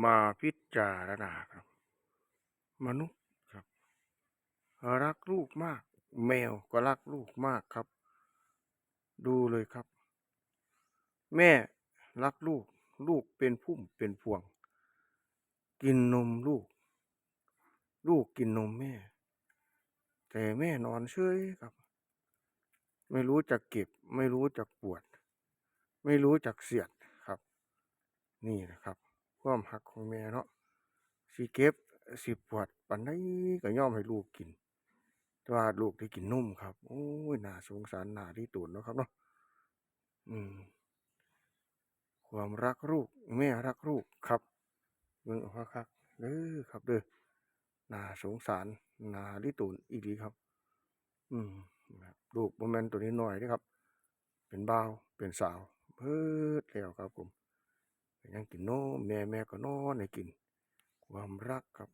มาพิจารณาครับมนุษย์ครับรักลูกมากแมวก็รักลูกมากครับดูเลยครับแม่รักลูกลูกเป็นพุ่มเป็นพวงกินนมลูกลูกกินนมแม่แต่แม่นอนเฉยครับไม่รู้จักเก็บไม่รู้จักปวดไม่รู้จักเสียดครับนี่นะครับความหักของแม่เนาะสิเก็บสิปวดปานใดก็ยอมให้ลูกกินแต่ว่าลูกได้กินนมครับโอ้ยน่าสงสารน่าที่ตูนเนาะครับเนาะอืมความรักลูกแม่รักลูกครับเบิ่งเอาคักๆเด้อครับเด้อน่าสงสารน่าลิตูนอีหลีครับอืมครับลูกบ่แม่นตัวน้อยๆเด้อครับเป็นบ่าวเป็นสาวเบิดแล้วครับผมก็ยังกินนมแม่ก็นอนให้กินความรักครับ